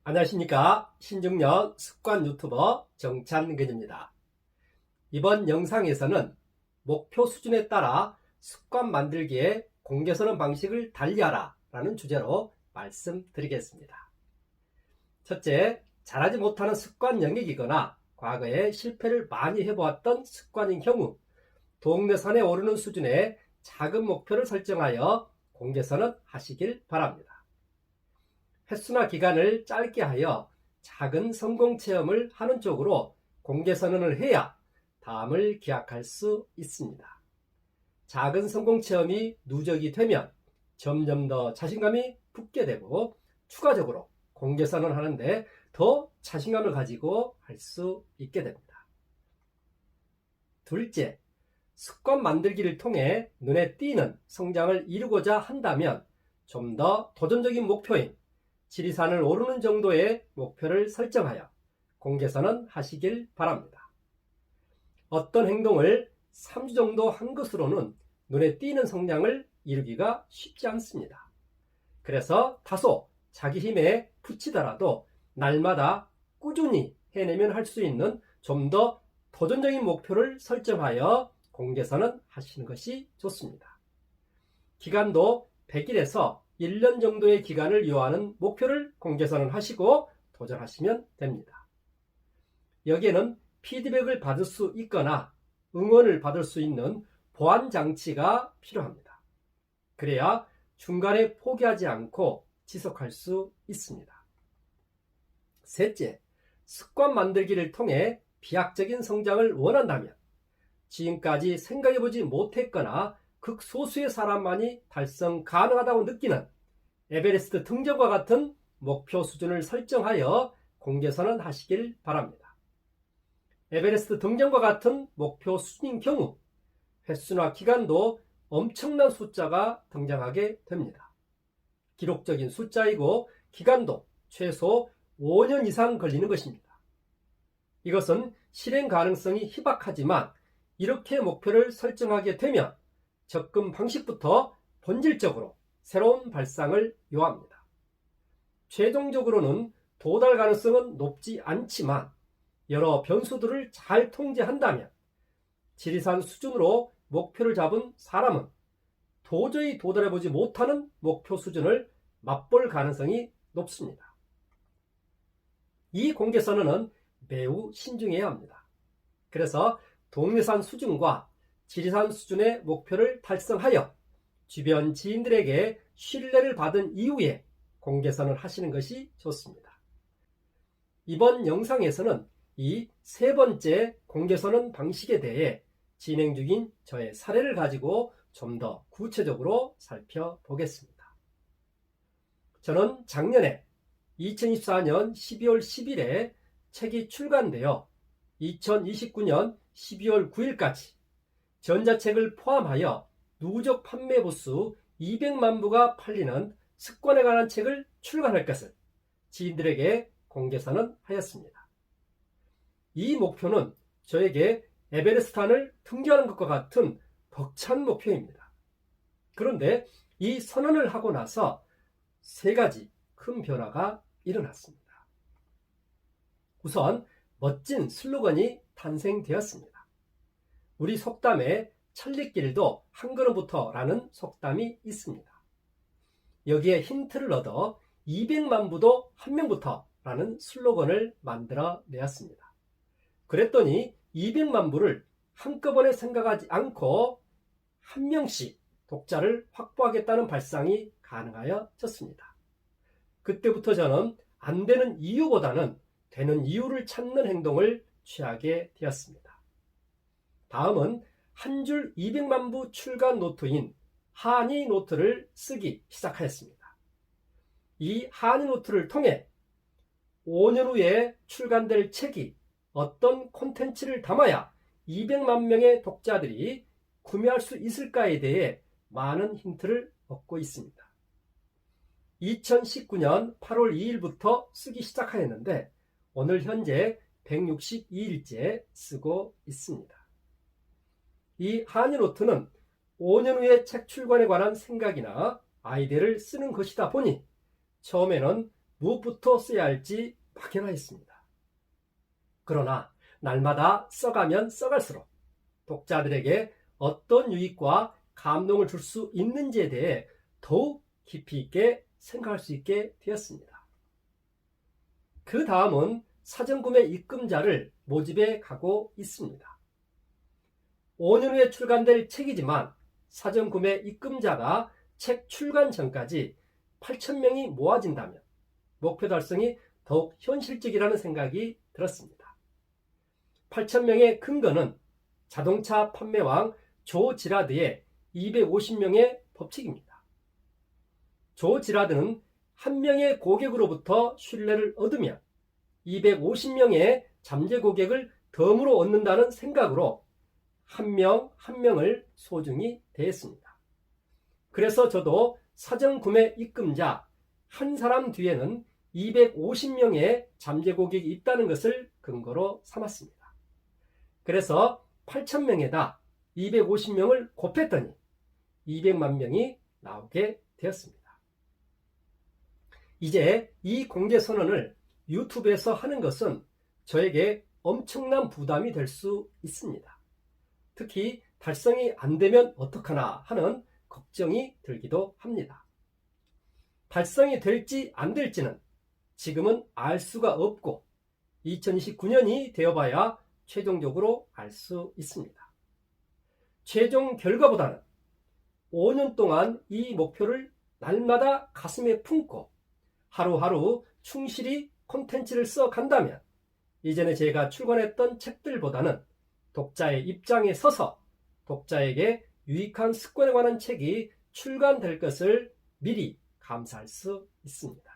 안녕하십니까. 신중년 습관 유튜버 정찬근입니다. 이번 영상에서는 목표 수준에 따라 습관 만들기에 공개 서는 방식을 달리하라 라는 주제로 말씀드리겠습니다. 첫째, 잘하지 못하는 습관 영역이거나 과거에 실패를 많이 해보았던 습관인 경우 동네산에 오르는 수준의 작은 목표를 설정하여 공개서는 하시길 바랍니다. 횟수나 기간을 짧게 하여 작은 성공 체험을 하는 쪽으로 공개 선언을 해야 다음을 기약할 수 있습니다. 작은 성공 체험이 누적이 되면 점점 더 자신감이 붙게 되고 추가적으로 공개 선언하는데 더 자신감을 가지고 할 수 있게 됩니다. 둘째, 습관 만들기를 통해 눈에 띄는 성장을 이루고자 한다면 좀 더 도전적인 목표인 지리산을 오르는 정도의 목표를 설정하여 공개선언 하시길 바랍니다. 어떤 행동을 3주 정도 한 것으로는 눈에 띄는 성장을 이루기가 쉽지 않습니다. 그래서 다소 자기 힘에 부치더라도 날마다 꾸준히 해내면 할 수 있는 좀 더 도전적인 목표를 설정하여 공개선언 하시는 것이 좋습니다. 기간도 100일에서 1년 정도의 기간을 요하는 목표를 공개선언 하시고 도전하시면 됩니다. 여기에는 피드백을 받을 수 있거나 응원을 받을 수 있는 보완 장치가 필요합니다. 그래야 중간에 포기하지 않고 지속할 수 있습니다. 셋째, 습관 만들기를 통해 비약적인 성장을 원한다면 지금까지 생각해보지 못했거나 극소수의 사람만이 달성 가능하다고 느끼는 에베레스트 등정과 같은 목표 수준을 설정하여 공개선언 하시길 바랍니다. 에베레스트 등정과 같은 목표 수준인 경우 횟수나 기간도 엄청난 숫자가 등장하게 됩니다. 기록적인 숫자이고 기간도 최소 5년 이상 걸리는 것입니다. 이것은 실행 가능성이 희박하지만 이렇게 목표를 설정하게 되면 접근 방식부터 본질적으로 새로운 발상을 요합니다. 최종적으로는 도달 가능성은 높지 않지만 여러 변수들을 잘 통제한다면 지리산 수준으로 목표를 잡은 사람은 도저히 도달해보지 못하는 목표 수준을 맛볼 가능성이 높습니다. 이 공개선언은 매우 신중해야 합니다. 그래서 동네산 수준과 지리산 수준의 목표를 달성하여 주변 지인들에게 신뢰를 받은 이후에 공개선언을 하시는 것이 좋습니다. 이번 영상에서는 이 세 번째 공개선언 방식에 대해 진행 중인 저의 사례를 가지고 좀 더 구체적으로 살펴보겠습니다. 저는 작년에 2024년 12월 10일에 책이 출간되어 2029년 12월 9일까지 전자책을 포함하여 누적 판매 부수 200만 부가 팔리는 습관에 관한 책을 출간할 것을 지인들에게 공개선언 하였습니다. 이 목표는 저에게 에베레스트산을 등교하는 것과 같은 벅찬 목표입니다. 그런데 이 선언을 하고 나서 세 가지 큰 변화가 일어났습니다. 우선 멋진 슬로건이 탄생되었습니다. 우리 속담에 천리길도 한 걸음부터 라는 속담이 있습니다. 여기에 힌트를 얻어 200만 부도 한 명부터 라는 슬로건을 만들어 내었습니다. 그랬더니 200만 부를 한꺼번에 생각하지 않고 한 명씩 독자를 확보하겠다는 발상이 가능하여졌습니다. 그때부터 저는 안 되는 이유보다는 되는 이유를 찾는 행동을 취하게 되었습니다. 다음은 한 줄 200만 부 출간 노트인 한이 노트를 쓰기 시작하였습니다. 이 한이 노트를 통해 5년 후에 출간될 책이 어떤 콘텐츠를 담아야 200만 명의 독자들이 구매할 수 있을까에 대해 많은 힌트를 얻고 있습니다. 2019년 8월 2일부터 쓰기 시작하였는데 오늘 현재 162일째 쓰고 있습니다. 이 한이노트는 5년 후에 책 출간에 관한 생각이나 아이디어를 쓰는 것이다 보니 처음에는 무엇부터 써야 할지 막연하였습니다. 그러나 날마다 써가면 써갈수록 독자들에게 어떤 유익과 감동을 줄 수 있는지에 대해 더욱 깊이 있게 생각할 수 있게 되었습니다. 그 다음은 사전구매 입금자를 모집해 가고 있습니다. 5년 후에 출간될 책이지만 사전구매 입금자가 책 출간 전까지 8,000명이 모아진다면 목표 달성이 더욱 현실적이라는 생각이 들었습니다. 8,000명의 근거는 자동차 판매왕 조 지라드의 250명의 법칙입니다. 조 지라드는 한 명의 고객으로부터 신뢰를 얻으면 250명의 잠재 고객을 덤으로 얻는다는 생각으로 한 명 한 명을 소중히 대했습니다. 그래서 저도 사전 구매 입금자 한 사람 뒤에는 250명의 잠재 고객이 있다는 것을 근거로 삼았습니다. 그래서 8,000명에다 250명을 곱했더니 200만 명이 나오게 되었습니다. 이제 이 공개 선언을 유튜브에서 하는 것은 저에게 엄청난 부담이 될 수 있습니다. 특히 달성이 안 되면 어떡하나 하는 걱정이 들기도 합니다. 달성이 될지 안 될지는 지금은 알 수가 없고 2029년이 되어봐야 최종적으로 알 수 있습니다. 최종 결과보다는 5년 동안 이 목표를 날마다 가슴에 품고 하루하루 충실히 콘텐츠를 써간다면 이전에 제가 출간했던 책들보다는 독자의 입장에 서서 독자에게 유익한 습관에 관한 책이 출간될 것을 미리 감사할 수 있습니다.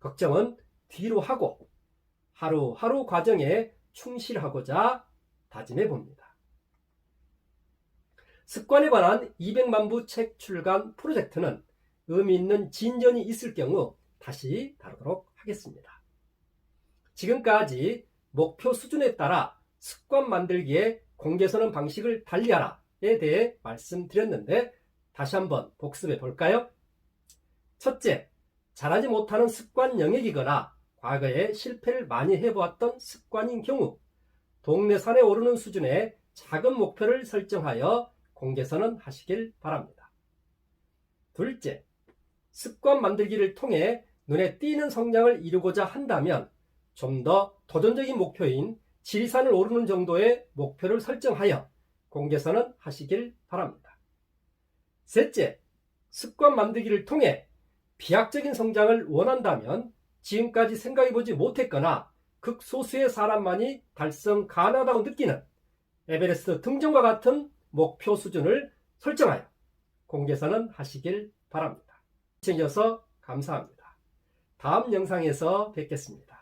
걱정은 뒤로 하고 하루하루 과정에 충실하고자 다짐해 봅니다. 습관에 관한 200만 부 책 출간 프로젝트는 의미 있는 진전이 있을 경우 다시 다루도록 하겠습니다. 지금까지 목표 수준에 따라 습관 만들기에 공개선언 방식을 달리하라에 대해 말씀드렸는데 다시 한번 복습해 볼까요? 첫째, 잘하지 못하는 습관 영역이거나 과거에 실패를 많이 해보았던 습관인 경우 동네 산에 오르는 수준의 작은 목표를 설정하여 공개선언 하시길 바랍니다. 둘째, 습관 만들기를 통해 눈에 띄는 성장을 이루고자 한다면 좀 더 도전적인 목표인 지리산을 오르는 정도의 목표를 설정하여 공개선언 하시길 바랍니다. 셋째, 습관 만들기를 통해 비약적인 성장을 원한다면 지금까지 생각해보지 못했거나 극소수의 사람만이 달성 가능하다고 느끼는 에베레스트 등정과 같은 목표 수준을 설정하여 공개선언 하시길 바랍니다. 시청해주셔서 감사합니다. 다음 영상에서 뵙겠습니다.